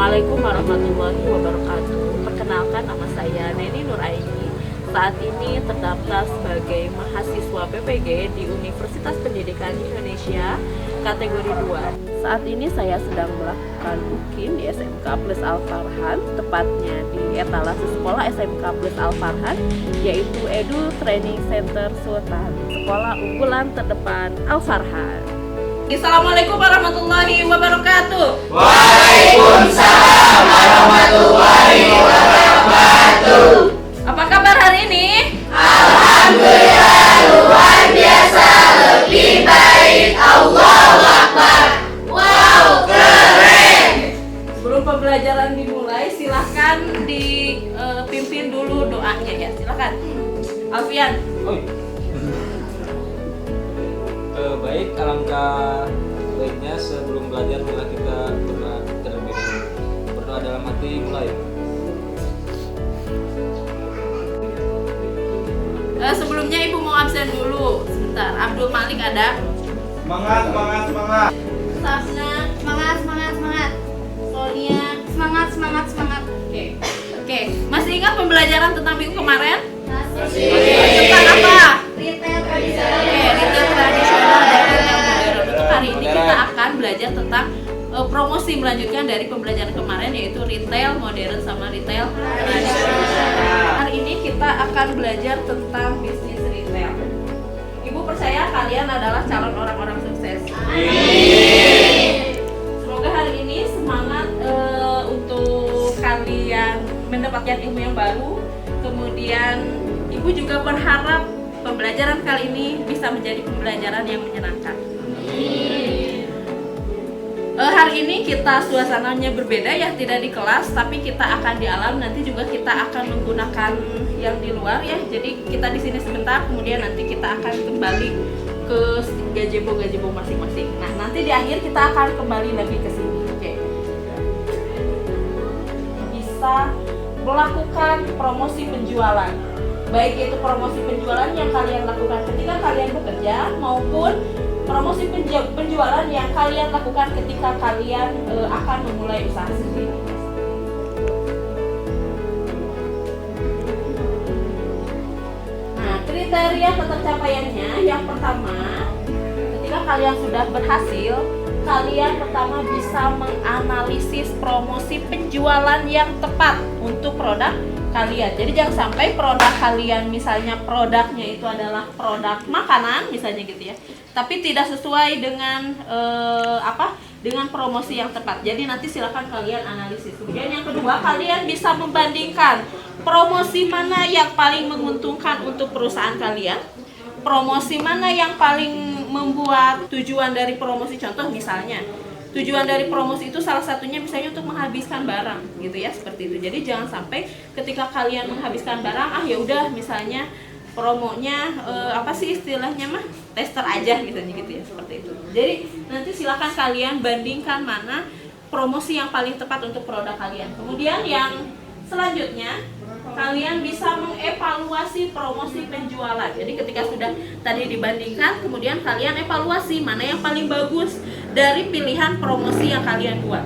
Assalamualaikum warahmatullahi wabarakatuh. Perkenalkan, nama saya Neni Nuraini. Saat ini terdaftar sebagai mahasiswa PPG di Universitas Pendidikan Indonesia kategori 2. Saat ini saya sedang melakukan UKIM di SMK Plus Al Farhan, tepatnya di etalase sekolah SMK Plus Al Farhan, yaitu Edu Training Center Sultan, sekolah unggulan terdepan Al Farhan. Assalamualaikum warahmatullahi wabarakatuh. Waalaikumsalam warahmatullahi wabarakatuh. Apa kabar hari ini? Alhamdulillah luar biasa, lebih baik. Allahu Akbar. Wow, keren. Sebelum pembelajaran dimulai, silahkan dipimpin dulu doanya ya. Silahkan, Alfian. Baik, alangkah baiknya sebelum belajar mulai kita berdoa terlebih dahulu. Berdoa dalam hati mulai. Sebelumnya Ibu mau absen dulu sebentar. Abdul Malik ada? Semangat. Safna, semangat. Sonia, semangat. Oke. Masih ingat pembelajaran tentang minggu kemarin? Masih. Tentang apa? Retail tradisional. Retail tradisional dan retail modern. Untuk hari ini kita akan belajar tentang promosi, melanjutkan dari pembelajaran kemarin, yaitu retail modern sama retail tradisional. Hari ini kita akan belajar tentang bisnis retail. Ibu percaya kalian adalah calon orang-orang sukses. Semoga hari ini semangat untuk kalian mendapatkan ilmu yang baru. Kemudian Ibu juga berharap pembelajaran kali ini bisa menjadi pembelajaran yang menyenangkan. Hari ini kita suasananya berbeda ya, tidak di kelas, tapi kita akan di alam. Nanti juga kita akan menggunakan yang di luar ya. Jadi kita di sini sebentar, kemudian nanti kita akan kembali ke gazebo masing-masing. Nah, nanti di akhir kita akan kembali lagi ke sini. Oke. Bisa melakukan promosi penjualan. Baik itu promosi penjualan yang kalian lakukan ketika kalian bekerja, maupun promosi penjualan yang kalian lakukan ketika kalian akan memulai usaha sendiri. Nah, kriteria ketercapaiannya yang pertama, ketika kalian sudah berhasil, kalian pertama bisa menganalisis promosi penjualan yang tepat untuk produk kalian. Jadi jangan sampai produk kalian, misalnya produknya itu adalah produk makanan misalnya gitu ya, tapi tidak sesuai dengan dengan promosi yang tepat. Jadi nanti silakan kalian analisis. Kemudian yang kedua, kalian bisa membandingkan promosi mana yang paling menguntungkan untuk perusahaan kalian, promosi mana yang paling membuat tujuan dari promosi. Contoh misalnya, tujuan dari promosi itu salah satunya misalnya untuk menghabiskan barang gitu ya, seperti itu. Jadi jangan sampai ketika kalian menghabiskan barang, ya udah misalnya promonya apa sih istilahnya mah, tester aja gitu ya, seperti itu. Jadi nanti silakan kalian bandingkan mana promosi yang paling tepat untuk produk kalian. Kemudian yang selanjutnya, kalian bisa mengevaluasi promosi penjualan. Jadi ketika sudah tadi dibandingkan, kemudian kalian evaluasi mana yang paling bagus dari pilihan promosi yang kalian buat.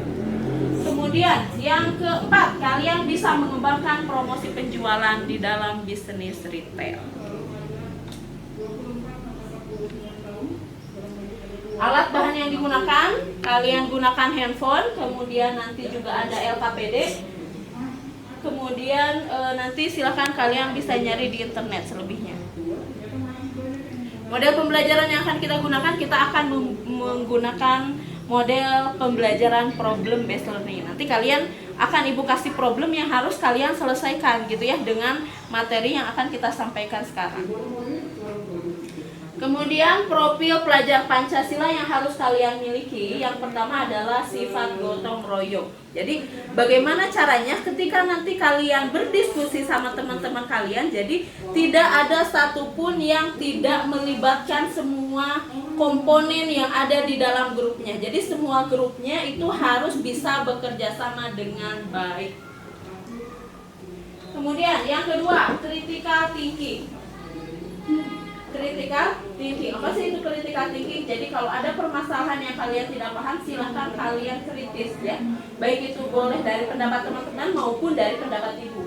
Kemudian yang keempat, kalian bisa mengembangkan promosi penjualan di dalam bisnis retail. Alat bahan yang digunakan, kalian gunakan handphone, kemudian nanti juga ada LKPD. Kemudian nanti silakan kalian bisa nyari di internet selebihnya. Model pembelajaran yang akan kita gunakan, kita akan menggunakan model pembelajaran problem based learning. Nanti kalian akan Ibu kasih problem yang harus kalian selesaikan gitu ya, dengan materi yang akan kita sampaikan sekarang. Kemudian profil pelajar Pancasila yang harus kalian miliki, yang pertama adalah sifat gotong royong. Jadi bagaimana caranya ketika nanti kalian berdiskusi sama teman-teman kalian, jadi tidak ada satupun yang tidak melibatkan semua komponen yang ada di dalam grupnya. Jadi semua grupnya itu harus bisa bekerja sama dengan baik. Kemudian yang kedua, critical thinking. critical thinking. Apa sih itu critical thinking? Jadi kalau ada permasalahan yang kalian tidak paham, silahkan kalian kritis ya. Baik itu boleh dari pendapat teman-teman maupun dari pendapat ibu.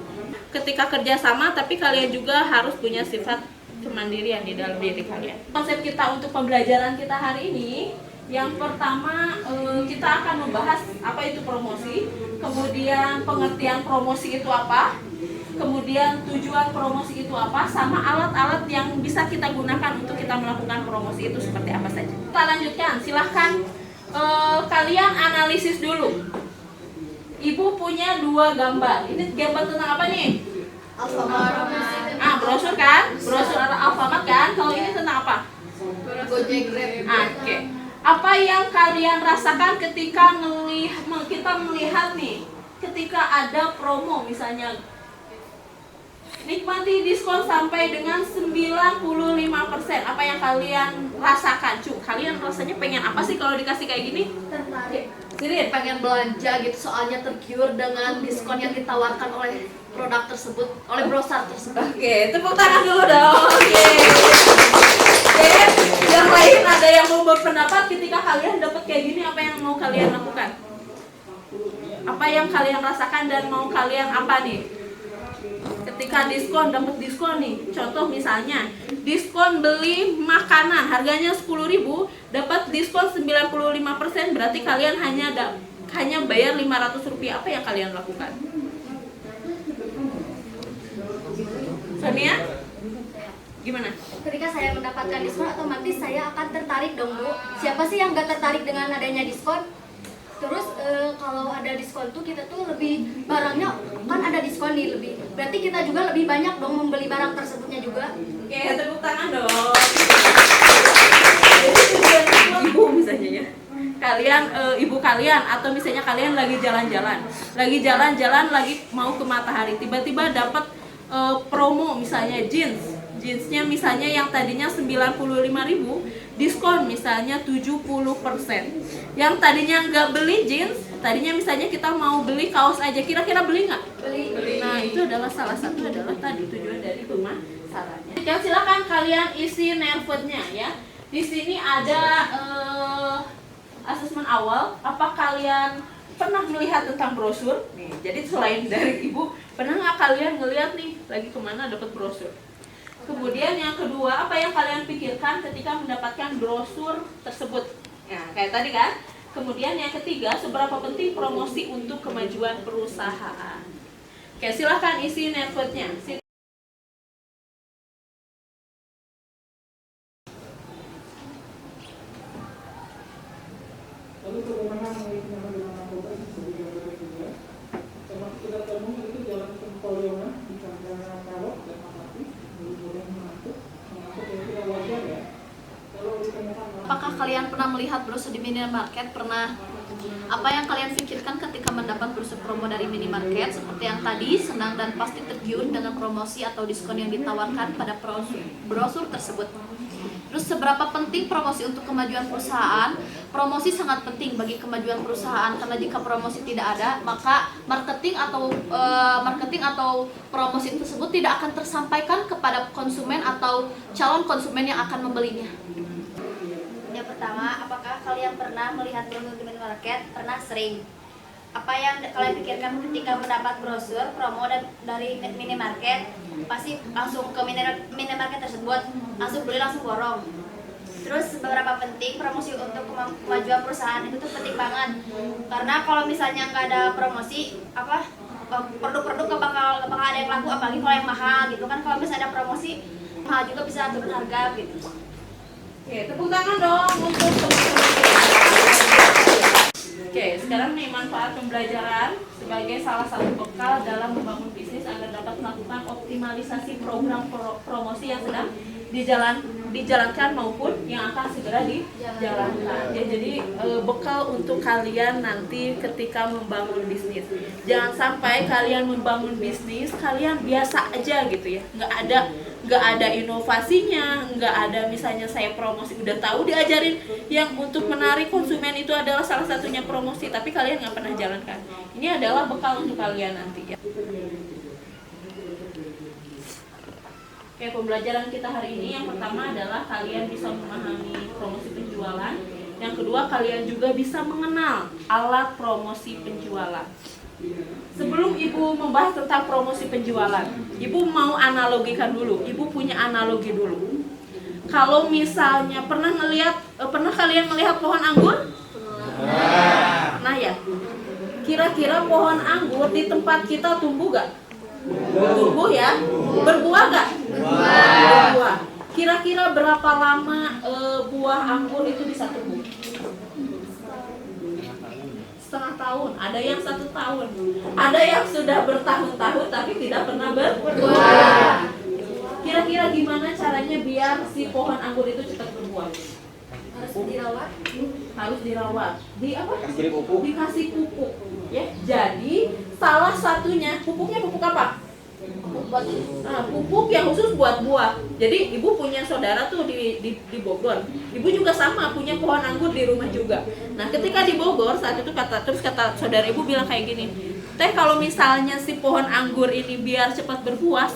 Ketika kerjasama, tapi kalian juga harus punya sifat kemandirian di dalam diri kalian. Konsep kita untuk pembelajaran kita hari ini, yang pertama kita akan membahas apa itu promosi, kemudian pengertian promosi itu apa, kemudian tujuan promosi itu apa, sama alat-alat yang bisa kita gunakan untuk kita melakukan promosi itu seperti apa saja. Kita lanjutkan, silahkan kalian analisis dulu. Ibu punya 2 gambar. Ini gambar tentang apa nih? Brosur kan? Brosur Alfamart kan? Kalau ini tentang apa? Gojek Grab. Oke. Apa yang kalian rasakan ketika kita melihat nih, ketika ada promo misalnya, nikmati diskon sampai dengan 95%. Apa yang kalian rasakan? Kalian rasanya pengen apa sih kalau dikasih kayak gini? Tertarik. Sirin? Pengen belanja gitu, soalnya tergiur dengan diskon yang ditawarkan oleh produk tersebut, oleh brosur tersebut. Oke, tepuk tangan dulu dong. Oke, yang lain ada yang mau berpendapat ketika kalian dapat kayak gini, apa yang mau kalian lakukan? Apa yang kalian rasakan dan mau kalian apa nih? Ketika diskon, dapat diskon nih. Contoh misalnya, diskon beli makanan harganya 10.000, dapat diskon 95%, berarti kalian hanya bayar 500 rupiah. Apa yang kalian lakukan? Sonia? Gimana? Ketika saya mendapatkan diskon, otomatis saya akan tertarik dong, Bu. Siapa sih yang gak tertarik dengan adanya diskon? Terus kalau ada diskon tuh kita tuh lebih, barangnya kan ada diskon nih lebih. Berarti kita juga lebih banyak dong membeli barang tersebutnya juga. Oke, tepuk tangan dong. Jadi ibu misalnya ya, kalian ibu kalian atau misalnya kalian lagi jalan-jalan lagi mau ke Matahari, tiba-tiba dapat promo misalnya jeansnya misalnya yang tadinya 95.000 diskon misalnya 70%. Yang tadinya nggak beli jeans, tadinya misalnya kita mau beli kaos aja, kira-kira beli nggak? Beli. Nah, itu adalah salah satu adalah tadi tujuan dari pemasarannya. Ya, silakan kalian isi nervotnya ya. Di sini ada asesmen awal. Apa kalian pernah melihat tentang brosur? Nih, jadi selain dari ibu, pernah nggak kalian ngelihat nih lagi kemana dapat brosur? Kemudian yang kedua, apa yang kalian pikirkan ketika mendapatkan brosur tersebut? Nah, kayak tadi kan. Kemudian yang ketiga, seberapa penting promosi untuk kemajuan perusahaan? Oke, silahkan isi networknya. Lalu bagaimana mengenai dengan narkoba itu sebagai gambar kedua, termasuk kita temui itu jalan Sempoliongan di Chandra Kawat dan Makati, kemudian mengantuk yang tidak wajar ya. Kalau ditemukan Apakah kalian pernah melihat brosur di minimarket? Pernah. Apa yang kalian pikirkan ketika mendapat brosur promo dari minimarket? Seperti yang tadi, senang dan pasti tergiur dengan promosi atau diskon yang ditawarkan pada brosur tersebut. Terus seberapa penting promosi untuk kemajuan perusahaan? Promosi sangat penting bagi kemajuan perusahaan, karena jika promosi tidak ada, maka marketing atau promosi tersebut tidak akan tersampaikan kepada konsumen atau calon konsumen yang akan membelinya. Yang pertama, apakah kalian pernah melihat brosur di minimarket? Pernah, sering. Apa yang kalian pikirkan ketika mendapat brosur promo dari minimarket? Pasti langsung ke minimarket tersebut, langsung beli, langsung borong. Terus beberapa penting promosi untuk kemajuan perusahaan itu tuh penting banget, karena kalau misalnya nggak ada promosi, produk-produk gak bakal ada yang laku, apalagi kalau yang mahal gitu kan. Kalau misalnya ada promosi, mahal juga bisa turun harga gitu. Oke, tepuk tangan dong untuk teman-teman. Oke, sekarang nih manfaat pembelajaran sebagai salah satu bekal dalam membangun bisnis agar dapat melakukan optimalisasi program promosi yang sedang dijalankan maupun yang akan segera dijalankan. Ya, jadi bekal untuk kalian nanti ketika membangun bisnis. Jangan sampai kalian membangun bisnis kalian biasa aja gitu ya, nggak ada inovasinya, nggak ada misalnya saya promosi udah tahu diajarin yang untuk menarik konsumen itu adalah salah satunya promosi, tapi kalian nggak pernah jalankan. Ini adalah bekal untuk kalian nanti ya. Oke, pembelajaran kita hari ini yang pertama adalah kalian bisa memahami promosi penjualan. Yang kedua, kalian juga bisa mengenal alat promosi penjualan. Sebelum Ibu membahas tentang promosi penjualan, Ibu mau analogikan dulu. Ibu punya analogi dulu. Kalau misalnya pernah kalian melihat pohon anggur? Nah ya, kira-kira pohon anggur di tempat kita tumbuh gak? Tumbuh ya? Berbuah gak? Berbuah. Kira-kira berapa lama buah anggur itu bisa tumbuh? Setengah tahun. Ada yang 1 tahun. Ada yang sudah bertahun-tahun tapi tidak pernah berbuah. Kira-kira gimana caranya biar si pohon anggur itu cepat berbuah? Harus dirawat. Di apa? Dikasih pupuk. Ya. Jadi salah satunya pupuknya pupuk apa? Pupuk yang khusus buat buah. Jadi ibu punya saudara tuh di Bogor. Ibu juga sama punya pohon anggur di rumah juga. Nah ketika di Bogor saat itu kata saudara ibu bilang kayak gini, teh kalau misalnya si pohon anggur ini biar cepat berbuah,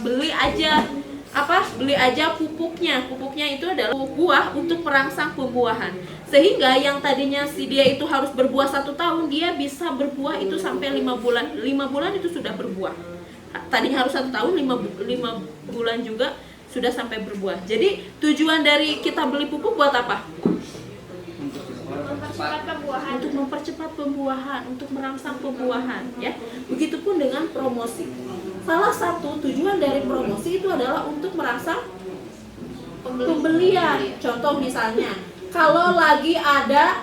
beli aja pupuknya. Pupuknya itu adalah buah untuk merangsang pembuahan. Sehingga yang tadinya dia itu harus berbuah 1 tahun, dia bisa berbuah itu sampai 5 bulan. 5 bulan itu sudah berbuah. Tadinya harus 1 tahun, 5 bulan juga sudah sampai berbuah. Jadi tujuan dari kita beli pupuk buat apa? Mempercepat pembuahan. Untuk mempercepat pembuahan, untuk merangsang pembuahan, ya. Begitupun dengan promosi. Salah satu tujuan dari promosi itu adalah untuk merangsang pembelian. Contoh misalnya, kalau lagi ada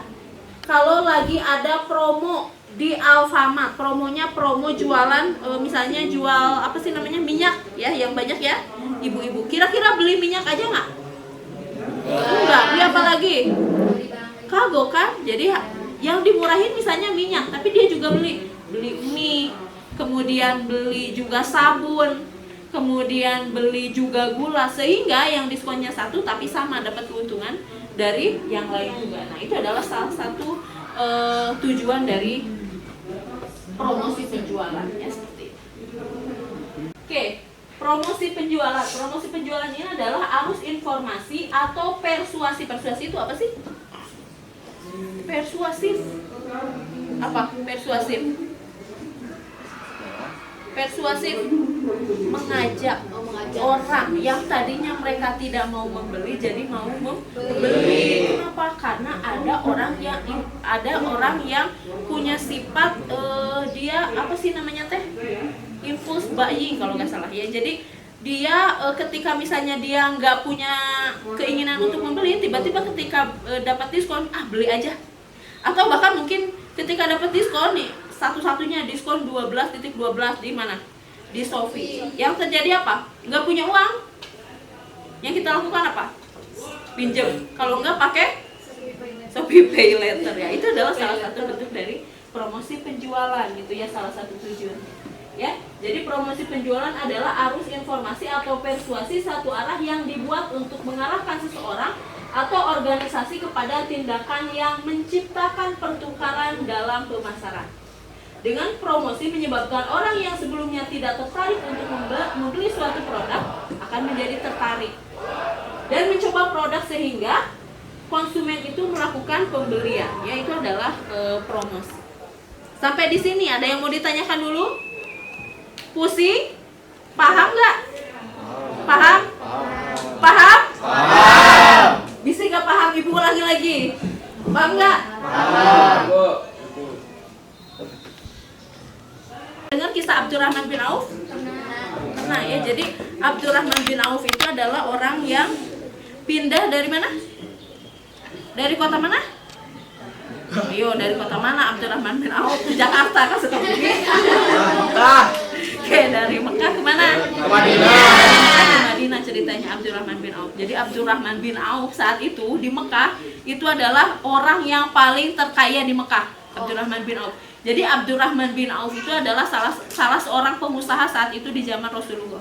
promo di Alfamart, promo jualan, misalnya jual apa sih namanya, minyak ya, yang banyak ya, ibu-ibu. Kira-kira beli minyak aja nggak? Enggak. Beli apa lagi? Kagok kan? Jadi yang dimurahin misalnya minyak, tapi dia juga beli mie, kemudian beli juga sabun, kemudian beli juga gula, sehingga yang diskonnya 1 tapi sama dapat keuntungan dari yang lain juga. Nah itu adalah salah satu tujuan dari promosi penjualan ya, seperti itu. Oke, promosi penjualan. Promosi penjualan ini adalah arus informasi atau persuasi. Persuasi itu apa sih? Persuasif. Apa? Persuasif. Persuasif mengajak orang yang tadinya mereka tidak mau membeli jadi mau membeli. Kenapa? Karena ada orang yang punya sifat dia apa sih namanya teh? Impulse buying kalau nggak salah ya. Jadi dia ketika misalnya dia nggak punya keinginan untuk membeli, tiba-tiba ketika dapat diskon, beli aja. Atau bahkan mungkin ketika dapat diskon nih, satu-satunya diskon 12.12 di mana? Di Shopee. Yang terjadi apa? Nggak punya uang. Yang kita lakukan apa? Pinjam. Kalau nggak pakai Shopee Pay Later ya. Itu adalah salah satu bentuk dari promosi penjualan gitu ya, salah satu tujuan. Ya. Jadi promosi penjualan adalah arus informasi atau persuasi satu arah yang dibuat untuk mengarahkan seseorang atau organisasi kepada tindakan yang menciptakan pertukaran dalam pemasaran. Dengan promosi menyebabkan orang yang sebelumnya tidak tertarik untuk membeli suatu produk akan menjadi tertarik dan mencoba produk sehingga konsumen itu melakukan pembelian. Ya, itu adalah promosi. Sampai di sini ada yang mau ditanyakan dulu? Pusing? Paham nggak? Paham? Paham? Bisa nggak paham? Ibu ulangi lagi. Paham nggak? Paham. Dengar kisah Abdurrahman bin Auf? Nah ya, jadi Abdurrahman bin Auf itu adalah orang yang pindah dari mana? Dari kota mana? Ayo, dari kota mana Abdurrahman bin Auf? Ke Jakarta kan, Sukabumi? Oke, dari Mekah ke mana? Ke Madinah. Ke Madinah ceritanya Abdurrahman bin Auf. Jadi Abdurrahman bin Auf saat itu di Mekah itu adalah orang yang paling terkaya di Mekah. Abdurrahman bin Auf. Jadi Abdurrahman bin Auf itu adalah salah seorang pengusaha saat itu di zaman Rasulullah.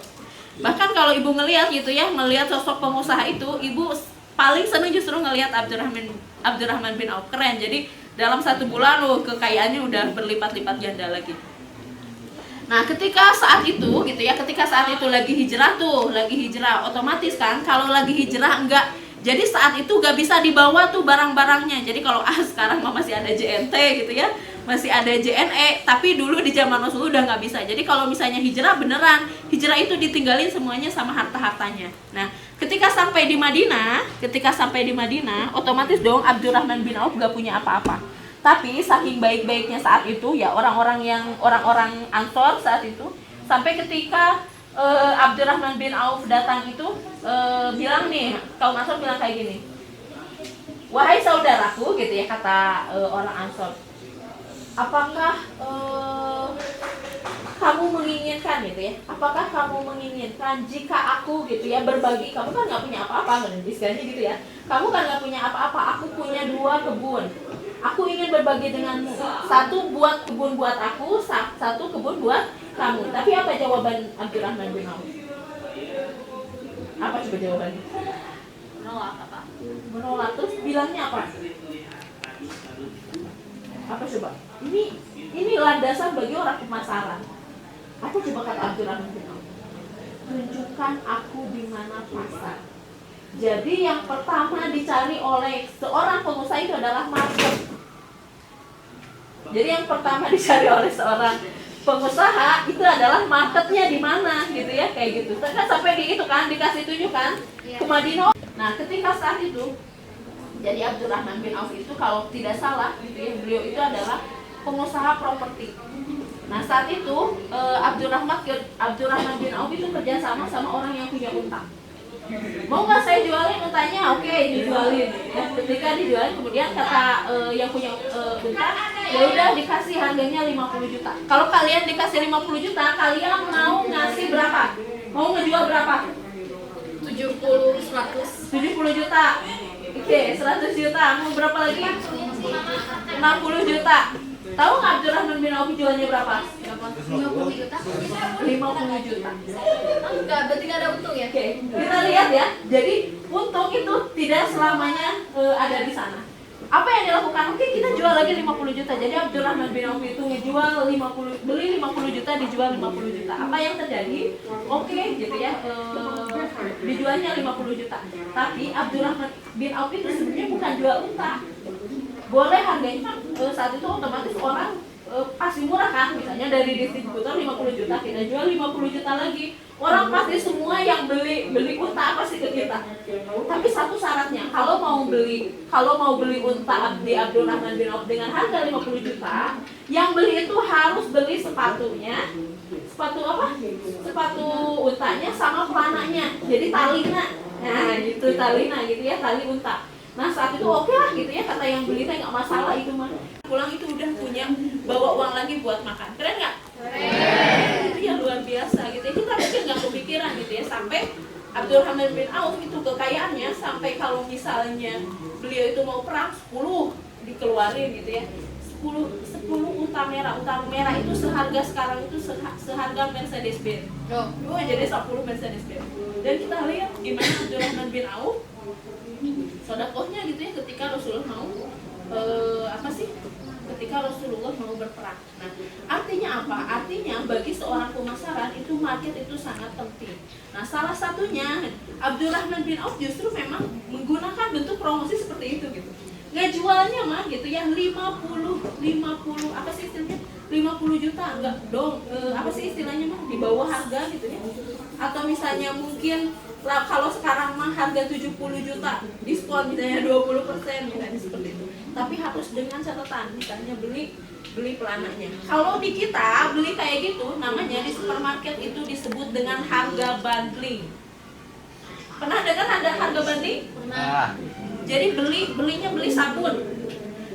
Bahkan kalau ibu ngelihat gitu ya, melihat sosok pengusaha itu, ibu paling senang justru ngelihat Abdurrahman bin Auf. Keren. Jadi dalam 1 bulan kekayaannya udah berlipat-lipat ganda lagi. Nah, ketika saat itu gitu ya, ketika saat itu lagi hijrah, otomatis kan kalau lagi hijrah enggak, jadi saat itu gak bisa dibawa tuh barang-barangnya. Jadi kalau sekarang masih ada JNT gitu ya, masih ada JNE, tapi dulu di zaman Rasul udah nggak bisa. Jadi kalau misalnya hijrah beneran, hijrah itu ditinggalin semuanya sama harta-hartanya. Nah, ketika sampai di Madinah, otomatis dong Abdurrahman bin Auf gak punya apa-apa. Tapi saking baik-baiknya saat itu ya orang-orang Ansor saat itu, sampai ketika Abdurrahman bin Auf datang itu bilang nih, kaum Ansor bilang kayak gini, wahai saudaraku gitu ya, kata orang Ansor, apakah kamu menginginkan gitu ya, apakah kamu menginginkan jika aku gitu ya berbagi, kamu kan nggak punya apa-apa, istilahnya gitu ya, kamu kan nggak punya apa-apa, aku punya 2 kebun, aku ingin berbagi denganmu, 1 buat kebun buat aku, 1 kebun buat kamu. Tapi apa jawaban Abdurrahman bin Auf? Apa coba jawabannya? Menolak apa? Menolak. Terus bilangnya apa? Apa coba? Ini landasan bagi orang pemasaran. Apa coba kata Abdurrahman bin Auf? Tunjukkan aku di mana pasar. Jadi yang pertama dicari oleh seorang pengusaha itu adalah market. Jadi yang pertama dicari oleh seorang pengusaha itu adalah marketnya di mana gitu ya, kayak gitu. Kan sampai di itu kan dikasih tunjukkan ke Madinah. Nah, ketika saat itu, jadi Abdurrahman bin Auf itu kalau tidak salah gitu ya, beliau itu adalah pengusaha properti. Nah, saat itu Abdurrahman bin Auf itu kerjasama sama orang yang punya unta. Mau nggak saya jualin untanya? Oke, dijualin. Ya, ketika dijualin, kemudian kata yang punya unta, ya udah dikasih harganya 50 juta. Kalau kalian dikasih 50 juta, kalian mau ngasih berapa? Mau ngejual berapa? 70, 100. 70 juta. Oke, 100 juta. Mau berapa lagi? 60 juta. Tahu nggak Abdurrahman bin Auf jualnya berapa? 50 juta. 50 juta. Enggak, berarti nggak ada untung ya? Oke, kita lihat ya. Jadi untung itu tidak selamanya ada di sana. Apa yang dilakukan? Oke, kita jual lagi 50 juta. Jadi Abdurrahman bin Auf itu ngejual 50, beli 50 juta, dijual 50 juta. Apa yang terjadi? Oke, gitu ya. Dijualnya 50 juta. Tapi Abdurrahman bin Auf itu sebenarnya bukan jual unta. Boleh harganya kan saat itu otomatis orang pasti murah kan, misalnya dari distributor 50 juta, kita jual 50 juta lagi, orang pasti semua yang beli unta pasti ke kita. Tapi satu syaratnya, kalau mau beli unta di Abdurrahman bin Auf dengan harga 50 juta, yang beli itu harus beli sepatunya, sepatu apa? Sepatu untanya sama pelananya, jadi talina. Nah, gitu talina gitu ya, tali unta. Nah, saat itu oke lah gitu ya, kata yang beli nggak masalah itu mah. Pulang itu udah punya bawa uang lagi buat makan. Keren nggak? Itu yang luar biasa gitu ya. Kita mungkin nggak kepikiran gitu ya, sampai Abdurrahman bin Auf itu kekayaannya sampai kalau misalnya beliau itu mau perang 10 dikeluarin gitu ya. 10 unta merah itu seharga sekarang itu seharga Mercedes-Benz. Oh, jadi 10 Mercedes-Benz. Dan kita lihat gimana Abdurrahman bin Auf sodakohnya gitu ya ketika Rasulullah mau ketika Rasulullah mau berperang. Nah, artinya apa? Artinya bagi seorang pemasaran itu market itu sangat penting. Nah, salah satunya Abdurrahman bin Auf justru memang menggunakan bentuk promosi seperti itu gitu. Ngejualnya mah gitu ya 50 apa sih istilahnya? 50 juta enggak dong, apa sih istilahnya mah di bawah harga gitu ya. Atau misalnya mungkin kalau sekarang mah harga 70 juta, diskon misalnya 20% misalnya seperti itu. Tapi harus dengan catatan, misalnya beli pelananya. Kalau di kita beli kayak gitu, namanya di supermarket itu disebut dengan harga bundling. Pernah dengar ada harga bundling? Pernah. Jadi beli sabun,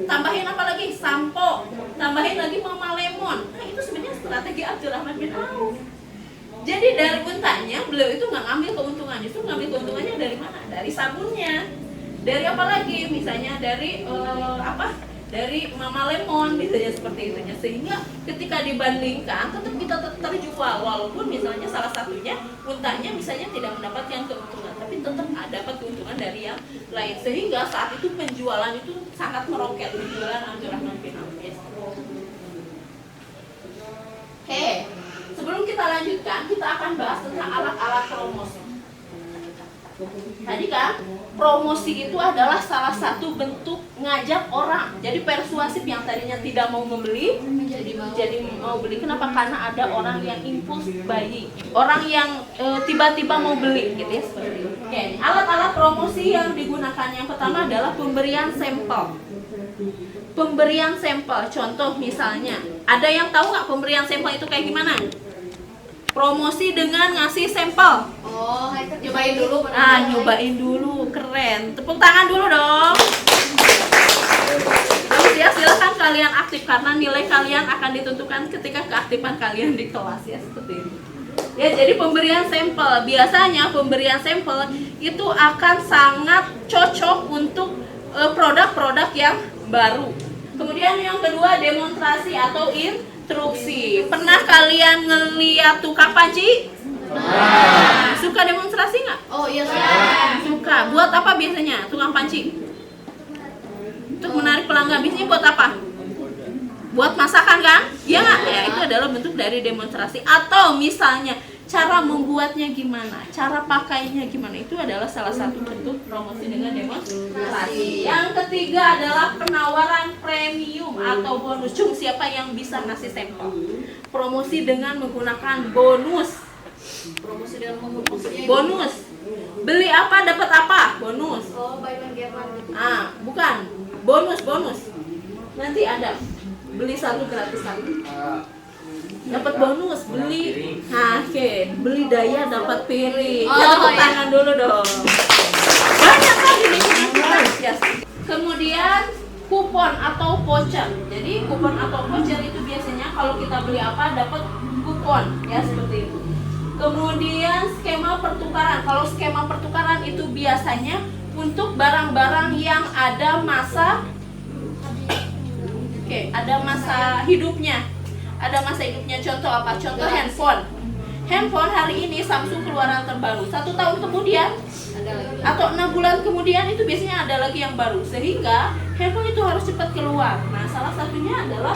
tambahin apa lagi? Sampo, tambahin lagi Mama Lemon. Nah, itu sebenarnya strategi Abdurrahman bin Auf. Jadi dari untanya beliau itu nggak ngambil keuntungannya, justru ngambil keuntungannya dari mana? Dari sabunnya, dari apa lagi? Misalnya dari dari Mama Lemon, misalnya seperti itu. Sehingga ketika dibandingkan tetap kita terjual, walaupun misalnya salah satunya untanya misalnya tidak mendapatkan keuntungan, tapi tetap dapat keuntungan dari yang lain. Sehingga saat itu penjualan itu sangat meroket, penjualan Abdurrahman bin Auf. Oke. kita lanjutkan, kita akan bahas tentang alat-alat promosi. Tadi kan, promosi itu adalah salah satu bentuk ngajak orang. Jadi persuasif, yang tadinya tidak mau membeli jadi mau beli. Kenapa? Karena ada orang yang impuls buying, orang yang tiba-tiba mau beli, gitu ya, seperti itu. Oke, alat-alat promosi yang digunakan yang pertama adalah pemberian sampel. Pemberian sampel, contoh misalnya, ada yang tahu nggak pemberian sampel itu kayak gimana? Promosi dengan ngasih sampel. Oh, cobain dulu. Nyobain dulu, keren. Tepuk tangan dulu dong. Terus ya, silakan kalian aktif karena nilai kalian akan ditentukan ketika keaktifan kalian di kelas ya, seperti ini. Ya, jadi pemberian sampel. Biasanya pemberian sampel itu akan sangat cocok untuk produk-produk yang baru. Kemudian yang kedua, demonstrasi atau instruksi. Pernah kalian ngeliat tukang panci? Suka demonstrasi nggak? Oh iya, Suka. Buat apa biasanya tukang panci? Untuk menarik pelanggan. Biasanya buat apa? Buat masakan kan? Iya nggak? Ya, itu adalah bentuk dari demonstrasi. Atau misalnya cara membuatnya gimana, cara pakainya gimana, itu adalah salah satu bentuk promosi dengan demonstrasi. Yang ketiga adalah penawaran premium atau bonus. Siapa yang bisa ngasih sampel? Promosi dengan menggunakan bonus. promosi dengan maksudnya Bonus. Beli apa dapat apa? Bonus. oh buy one get one gitu. Bukan. Bonus. Nanti ada beli satu gratis satu. Dapat bonus, beli. Oke. Beli daya dapat piring. Tepuk tangan dulu dong. Banyak lagi nih yes. Kemudian kupon atau voucher. Jadi kupon atau voucher itu biasanya kalau kita beli apa dapat kupon ya, seperti itu. Kemudian skema pertukaran. Kalau skema pertukaran itu biasanya untuk barang-barang yang ada masa ada masa hidupnya. Ada masa hidupnya. Contoh apa? Contoh handphone. Handphone hari ini Samsung keluaran terbaru. 1 tahun kemudian Ada lagi. atau 6 bulan kemudian itu biasanya ada lagi yang baru. Sehingga handphone itu harus cepat keluar. Nah, salah satunya adalah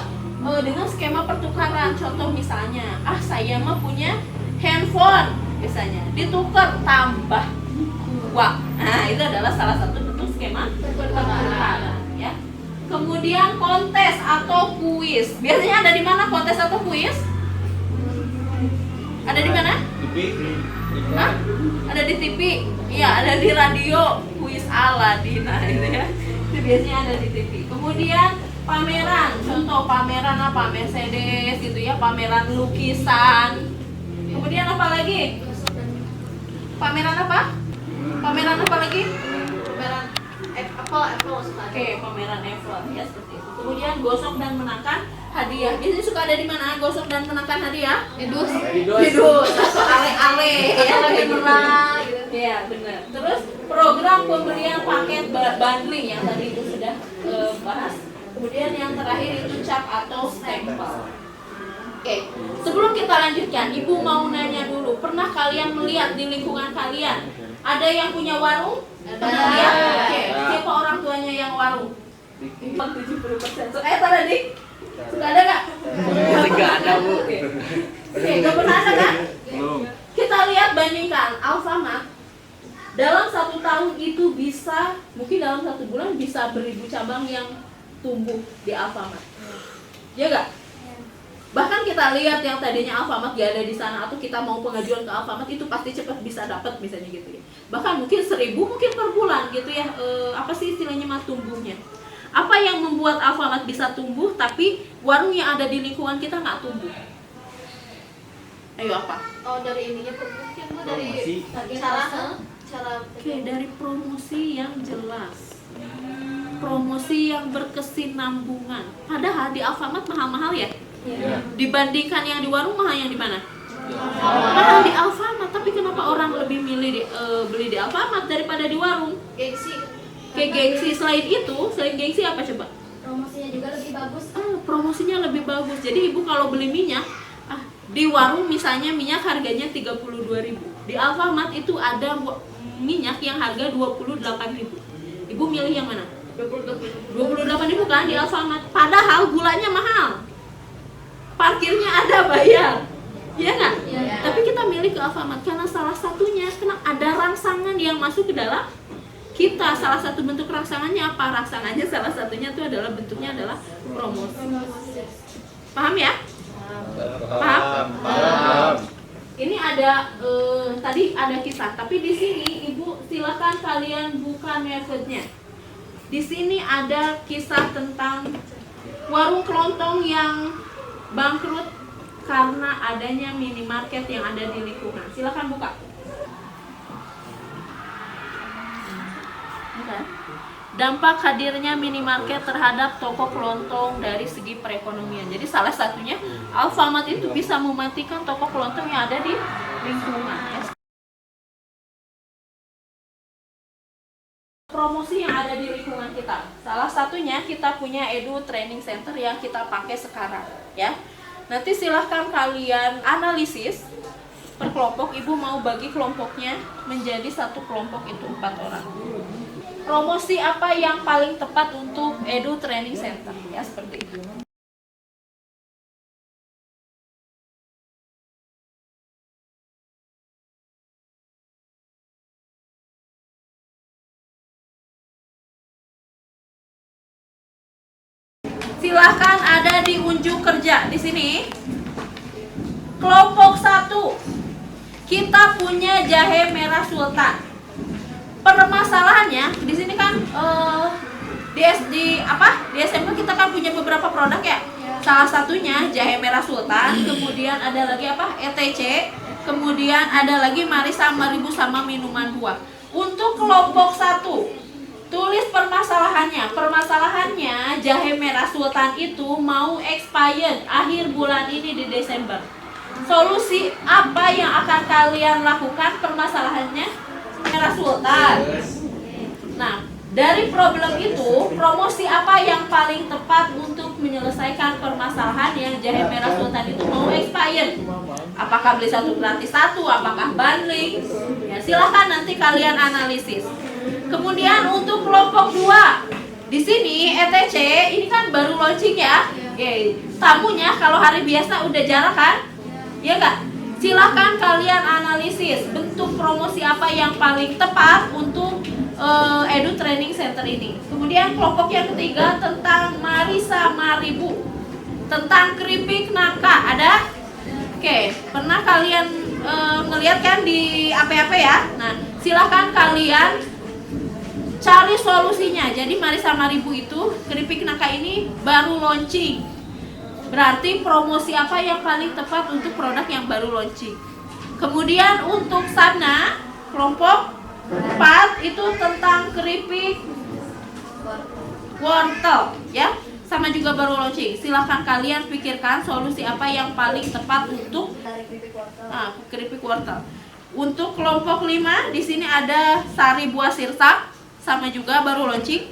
dengan skema pertukaran. Contoh misalnya, saya mah punya handphone, misalnya ditukar tambah uang. Nah, itu adalah salah satu bentuk skema pertukaran ya. Kemudian kontes atau kuis. Biasanya ada di mana kontes atau kuis? Ada di mana? Hah? Ada di TV? Iya, ada di radio. Kuis Aladin, nah itu ya. Itu biasanya ada di TV. Kemudian pameran. Contoh pameran apa? Mercedes gitu ya, pameran lukisan. Kemudian apa lagi? Pameran apa? Pameran apa lagi? Pameran Apple suka. Oke, pameran Apple ya, seperti itu. Kemudian gosok dan menangkan hadiah. Biasanya suka ada di mana? Gosok dan menangkan hadiah? Edus Hidup atau ale-ale ya, lagi murah gitu. Iya, benar. Terus program pemberian paket bundling yang tadi itu sudah bahas. Kemudian yang terakhir itu cap atau stempel. Oke, sebelum kita lanjutkan, Ibu mau nanya dulu. Pernah kalian melihat di lingkungan kalian ada yang punya warung? Pernah lihat? Oke, siapa orang tuanya yang warung? 70%. Tadi suka ada nggak? Nggak ada, Bu. Oke, nggak pernah ada kan? Belum. Kita lihat bandingkan Alfamart. Dalam 1 tahun itu bisa, mungkin dalam 1 bulan bisa beribu cabang yang tumbuh di Alfamart. Ya nggak? Bahkan kita lihat yang tadinya Alfamart gak ada di sana, atau kita mau pengajuan ke Alfamart itu pasti cepat bisa dapat misalnya gitu ya. Bahkan mungkin 1000 mungkin per bulan gitu ya. Apa sih istilahnya mah tumbuhnya? Apa yang membuat Alfamart bisa tumbuh tapi warung yang ada di lingkungan kita nggak tumbuh? Ayo apa? Oh, dari ininya mungkin Bu, dari cara Oke, dari promosi yang jelas. Promosi yang berkesinambungan. Padahal di Alfamart mahal-mahal ya? Dibandingkan yang di warung, mahal yang di mana? Mahal di Alfamart, tapi kenapa orang lebih milih beli di Alfamart daripada di warung? gengsi. Kayak gengsi. Selain gengsi apa coba? Promosinya juga lebih bagus. Promosinya lebih bagus. Jadi Ibu kalau beli minyak, di warung misalnya minyak harganya 32.000. Di Alfamart itu ada minyak yang harga 28.000. Ibu milih yang mana? 28.000 kan di Alfamart. Padahal gulanya mahal. Parkirnya ada bayar. Iya nggak? Iya. Tapi kita milih ke Alfamart karena salah satunya karena ada rangsangan yang masuk ke dalam kita. Salah satu bentuk rangsangannya apa? Rangsangannya salah satunya itu adalah bentuknya adalah promosi. Paham ya? Paham? Ini ada tadi ada kisah, tapi di sini Ibu silakan kalian buka metodenya. Di sini ada kisah tentang warung kelontong yang bangkrut karena adanya minimarket yang ada di lingkungan. Silakan buka. Buka. Dampak hadirnya minimarket terhadap toko kelontong dari segi perekonomian. Jadi salah satunya Alfamart itu bisa mematikan toko kelontong yang ada di lingkungan. Ya. Promosi yang ada di lingkungan kita. Salah satunya kita punya Edu Training Center yang kita pakai sekarang, ya. Nanti silahkan kalian analisis per kelompok. Ibu mau bagi kelompoknya menjadi satu kelompok itu 4 orang. Promosi apa yang paling tepat untuk Edu Training Center, ya seperti itu. Silahkan ada di unjuk kerja di sini. Kelompok 1, kita punya jahe merah sultan. Permasalahannya di sini kan di SMK kita kan punya beberapa produk ya. Salah satunya jahe merah sultan, kemudian ada lagi apa? ETC, kemudian ada lagi Marisa Maribu sama minuman buah. Untuk kelompok 1, tulis permasalahannya. Permasalahannya jahe merah sultan itu mau expired akhir bulan ini di Desember. Solusi apa yang akan kalian lakukan? Permasalahannya merah sultan. Nah, dari problem itu, promosi apa yang paling tepat untuk menyelesaikan permasalahan yang jahe merah sultan itu mau expired? Apakah beli 1 gratis 1? Apakah bundling? Ya, silahkan nanti kalian analisis. Kemudian untuk kelompok 2, di sini ETC ini kan baru launching ya. Oke, tamunya kalau hari biasa udah jarang kan? Ya enggak? Silahkan kalian analisis bentuk promosi apa yang paling tepat untuk Edu Training Center ini. Kemudian kelompok yang ketiga tentang Marisa Maribu, tentang keripik nangka. Ada? Oke, pernah kalian ngeliat kan di apa-apa ya? Nah, silahkan kalian cari solusinya. Jadi Marisa Maribu itu keripik nangka ini baru launching. Berarti promosi apa yang paling tepat untuk produk yang baru launching. Kemudian untuk sana kelompok 4 itu tentang keripik wortel ya. Sama juga baru launching. Silahkan kalian pikirkan solusi apa yang paling tepat untuk keripik wortel. Untuk kelompok 5 di sini ada sari buah sirsak, sama juga baru launching.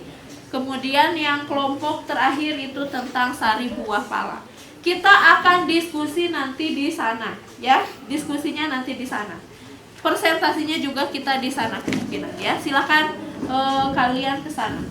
Kemudian yang kelompok terakhir itu tentang sari buah pala. Kita akan diskusi nanti di sana, ya. Diskusinya nanti di sana. Presentasinya juga kita di sana kemungkinan, ya. Silakan kalian ke sana.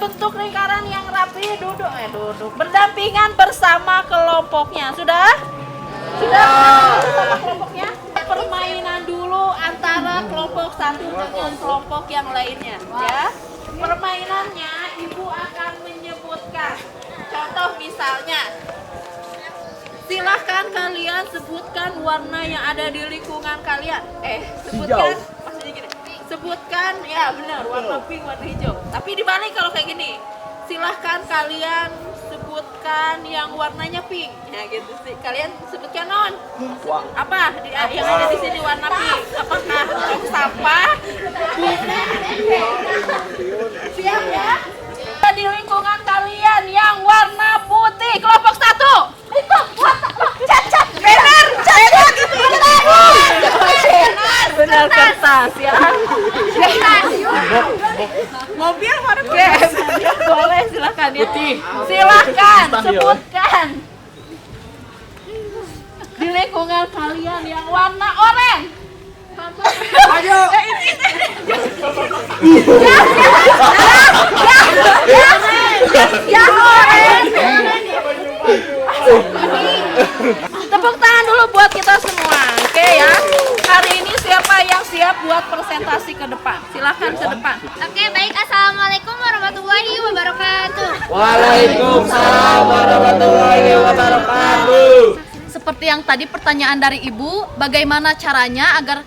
Bentuk lingkaran yang rapi, duduk berdampingan bersama kelompoknya. Sudah bersama kelompoknya. Permainan dulu antara kelompok 1 dengan kelompok yang lainnya, ya. Permainannya ibu akan menyebutkan. Contoh misalnya, silahkan kalian sebutkan warna yang ada di lingkungan kalian. Sebutkan maksudnya gini. Sebutkan, ya benar, warna pink, warna hijau. Tapi dibalik kalau kayak gini, silahkan kalian sebutkan silahkan yang warnanya pink. Ya gitu sih. Kalian sebutkan non. Wah. Apa yang ada di sini warna pink? Apakah tong sampah? Siap ya? Di lingkungan kalian yang warna putih kelompok 1. Itu cacat. Benar, cacat. Benar kertas ya. Mobil warna putih. Boleh silakan ya. Silakan sebutkan. Di lingkungan kalian yang warna oranye. Ayo. Ya oranye. Tepuk tangan dulu buat kita semua. Oke ya. Hari ini siapa yang siap buat presentasi ke depan? Silakan ke depan. Oke, baik. Assalamualaikum warahmatullahi wabarakatuh. Waalaikumsalam warahmatullahi wabarakatuh. Seperti yang tadi pertanyaan dari Ibu, bagaimana caranya agar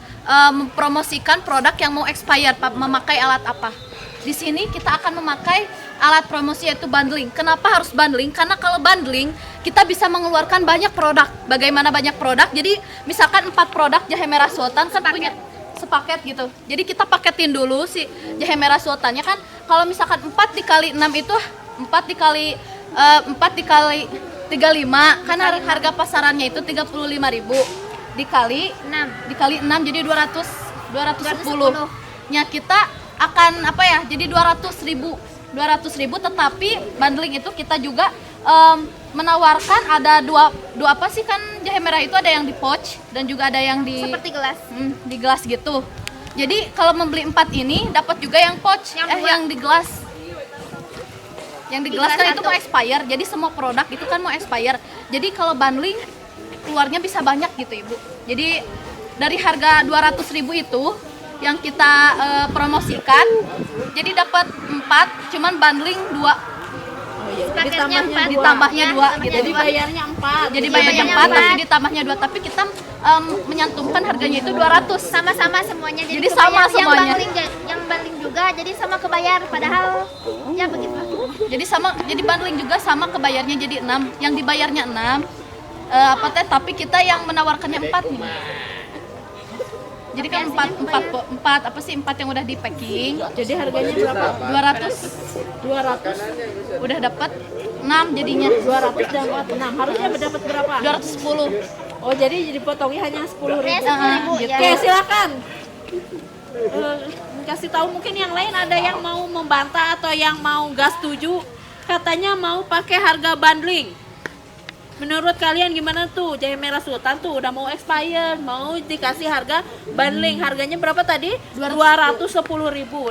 mempromosikan produk yang mau expired, memakai alat apa? Di sini kita akan memakai alat promosi yaitu bundling. Kenapa harus bundling? Karena kalau bundling kita bisa mengeluarkan banyak produk. Bagaimana banyak produk? Jadi misalkan 4 produk jahe merah sultan kan punya sepaket gitu. Jadi kita paketin dulu si jahe merah sultannya kan. Kalau misalkan 4 dikali 6 itu 4 dikali 35 kan harga pasarannya itu 35.000 dikali 6 jadi 210 nya kita akan apa ya, jadi 200.000 tetapi bundling itu kita juga menawarkan ada dua apa sih kan jahe merah itu ada yang di pouch dan juga ada yang di Seperti gelas. di gelas gitu. Jadi kalau membeli 4 ini dapat juga yang pouch yang di gelas. Yang di gelas kan itu mau expire, jadi semua produk itu kan mau expire. Jadi kalau bundling keluarnya bisa banyak gitu Ibu. Jadi dari harga 200.000 itu yang kita promosikan, jadi dapat 4, cuman bundling 2. Ditambahnya 2 gitu. Jadi bayarnya 4. Jadi bayarnya 4 tapi ditambahnya 2, tapi kita menyantumkan harganya itu 200. Sama-sama semuanya. Jadi sama kebayar. semuanya. Yang bundling juga jadi sama kebayar padahal ya begitu. Jadi jadi bundling juga sama kebayarnya jadi 6. Yang dibayarnya 6 tapi kita yang menawarkannya 4 nih. Jadi kan 4 yang udah di packing. Jadi harganya berapa? 200. Udah dapat 6 jadinya. 200 dapat 6. Harusnya dapat berapa? 210. Oh, jadi potongnya hanya 10.000. Gitu. Oke, silakan. Kasih tahu mungkin yang lain ada yang mau membantah atau yang mau nggak setuju. Katanya mau pakai harga bundling. Menurut kalian gimana tuh? Jahe merah sultan tuh udah mau expired, mau dikasih harga bundling. Harganya berapa tadi? 210.000.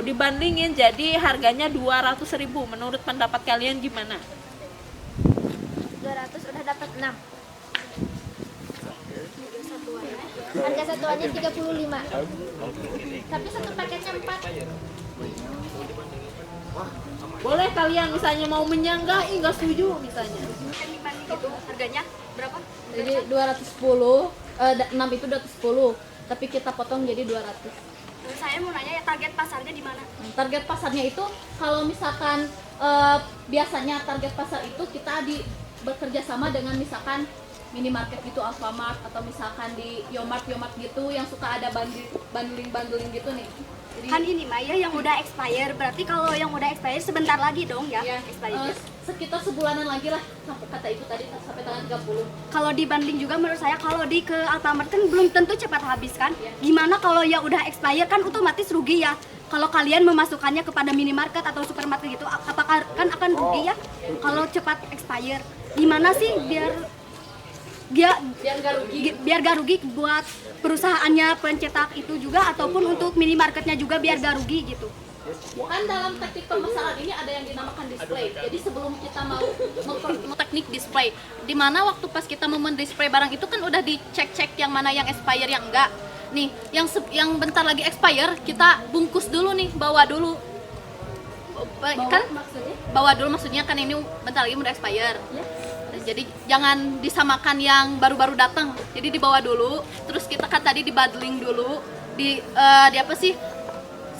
Dibandingin jadi harganya 200.000. Menurut pendapat kalian gimana? 200 udah dapat 6. Harga satuannya 35. Tapi satu paketnya 4. Boleh kalian misalnya mau menyanggah, nggak setuju misalnya. Itu harganya berapa? Jadi 210, 6 itu 210, tapi kita potong jadi 200. Saya mau nanya ya, target pasarnya di mana? Target pasarnya itu kalau misalkan biasanya target pasar itu kita bekerja sama dengan misalkan minimarket gitu, Alfamart atau misalkan di Yomart gitu yang suka ada bundling gitu nih. Jadi, Kan ini Maya yang udah expire, berarti kalau yang udah expire sebentar lagi dong ya, expire. Sekitar sebulanan lagi lah sampai kata itu tadi sampai tanggal 30. Kalau dibanding juga menurut saya kalau ke Alfamart kan belum tentu cepat habis kan. Gimana kalau yang udah expire kan otomatis rugi ya. Kalau kalian memasukkannya kepada minimarket atau supermarket gitu, apakah kan akan rugi ya kalau cepat expire? Gimana sih biar gak rugi buat perusahaannya pencetak itu juga ataupun untuk minimarketnya juga biar gak rugi gitu. Kan dalam teknik pemasaran ini ada yang dinamakan display. Jadi sebelum kita mau teknik display, di mana waktu pas kita mau mendisplay barang itu kan udah dicek yang mana yang expire yang enggak. Nih, yang bentar lagi expire kita bungkus dulu nih, bawa dulu. Bawa dulu maksudnya kan ini bentar lagi udah expire. Jadi jangan disamakan yang baru-baru datang. Jadi dibawa dulu, terus kita kan tadi dibundling dulu, di apa sih?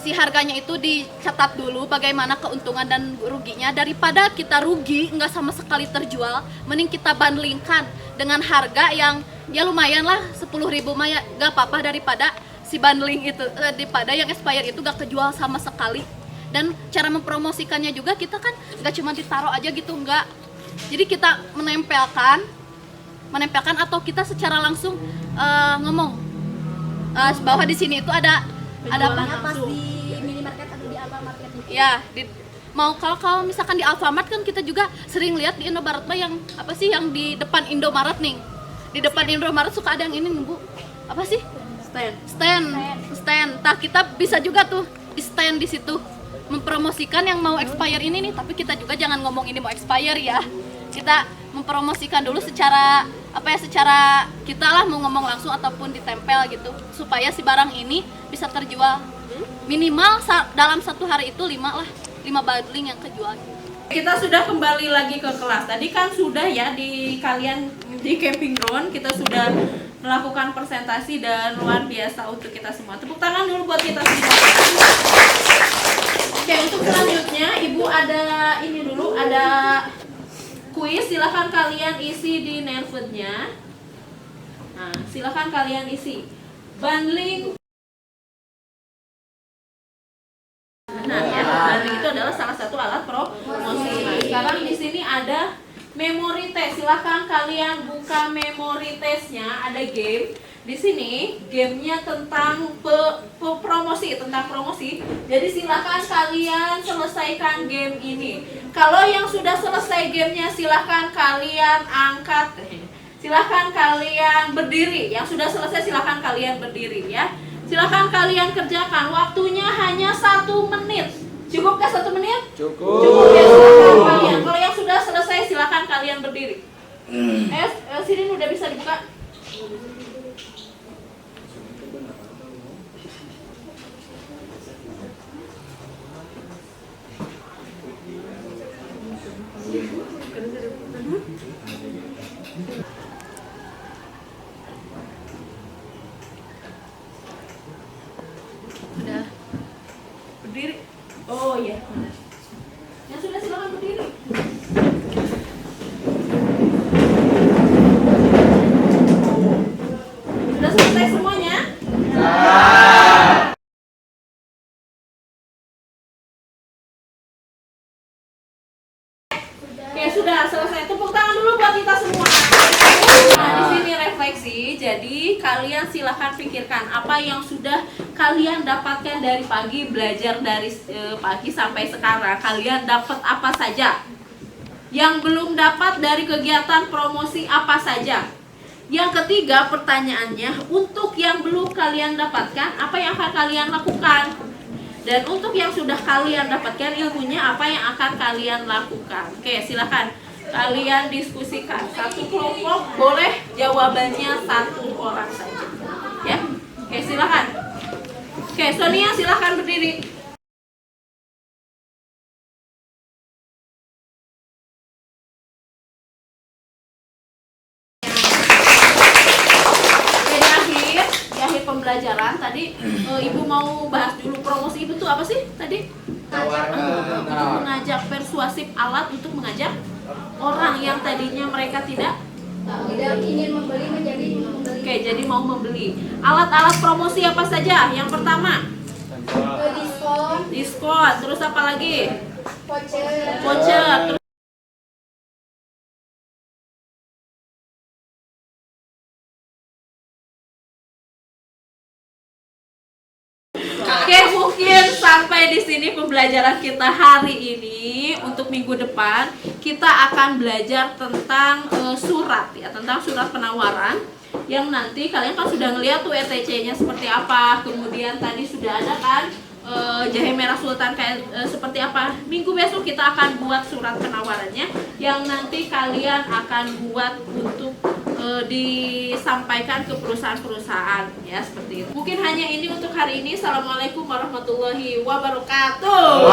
si harganya itu dicatat dulu bagaimana keuntungan dan ruginya, daripada kita rugi nggak sama sekali terjual, mending kita bandingkan dengan harga yang ya lumayan lah 10.000 mah ya nggak apa-apa, daripada si bundling itu daripada yang expired itu nggak kejual sama sekali. Dan cara mempromosikannya juga kita kan nggak cuma ditaruh aja gitu, nggak, jadi kita menempelkan atau kita secara langsung ngomong bahwa di sini itu ada Pas di minimarket atau di Alfamart gitu. ya mau kalau misalkan di Alfamart kan kita juga sering lihat di Indomaret mah yang apa sih yang di depan Indomaret nih, di depan Indomaret suka ada yang ini nih Bu, apa sih, stand. Nah, kita bisa juga tuh di stand di situ mempromosikan yang mau expire ini nih, tapi kita juga jangan ngomong ini mau expire ya, kita mempromosikan dulu secara secara kita lah mau ngomong langsung ataupun ditempel gitu, supaya si barang ini bisa terjual minimal dalam satu hari itu 5 bundling yang kejual. Kita sudah kembali lagi ke kelas. Tadi kan sudah ya di kalian di camping ground kita sudah melakukan presentasi dan luar biasa untuk kita semua. Tepuk tangan dulu buat kita semua. Oke, untuk selanjutnya Ibu ada ini dulu, ada kuis, silahkan kalian isi di Nervoodnya. Nah, silahkan kalian isi. Bundling. Nah, ya, bundling itu adalah salah satu alat promosi. Nah, sekarang di sini ada memory test. Silahkan kalian buka memory testnya. Ada game. Di sini gamenya tentang promosi, tentang promosi. Jadi silahkan kalian selesaikan game ini. Kalau yang sudah selesai gamenya silahkan kalian angkat. Silahkan kalian berdiri. Yang sudah selesai silahkan kalian berdiri ya. Silahkan kalian kerjakan. Waktunya hanya 1 menit. Cukupkah 1 menit? Cukup ya, silahkan kalian. Kalau yang sudah selesai silahkan kalian berdiri. Sini udah bisa dibuka. Udah Berdiri. Oh iya. Yang sudah silakan berdiri. Sudah selesai semuanya? Oke, sudah selesai. Tepuk tangan dulu buat kita semua. Nah, di sini refleksi. Jadi, kalian silahkan pikirkan apa yang sudah kalian dapatkan dari pagi, belajar dari pagi sampai sekarang. Kalian dapat apa saja? Yang belum dapat dari kegiatan promosi apa saja? Yang ketiga, pertanyaannya, untuk yang belum kalian dapatkan, apa yang akan kalian lakukan? Dan untuk yang sudah kalian dapatkan ilmunya, apa yang akan kalian lakukan? Oke, silakan kalian diskusikan. Satu kelompok boleh jawabannya 1 orang saja. Ya, oke silakan. Oke, Sonia silakan berdiri. Di akhir pembelajaran tadi Ibu mau bahas dulu promosi Ibu tuh apa sih tadi? Mengajak persuasif, alat untuk mengajak orang yang tadinya mereka tidak ingin membeli menjadi membeli. Oke, jadi mau membeli. Alat-alat promosi apa saja? Yang pertama, diskon. Terus apa lagi? Voucher. Oke, mungkin sampai di sini pembelajaran kita hari ini. Untuk minggu depan kita akan belajar tentang surat ya, tentang surat penawaran yang nanti kalian kan sudah ngeliat tuh ETC-nya seperti apa. Kemudian tadi sudah ada kan jahe merah sultan kayak seperti apa. Minggu besok kita akan buat surat penawarannya yang nanti kalian akan buat untuk disampaikan ke perusahaan-perusahaan ya, seperti itu. Mungkin hanya ini untuk hari ini. Assalamualaikum warahmatullahi wabarakatuh.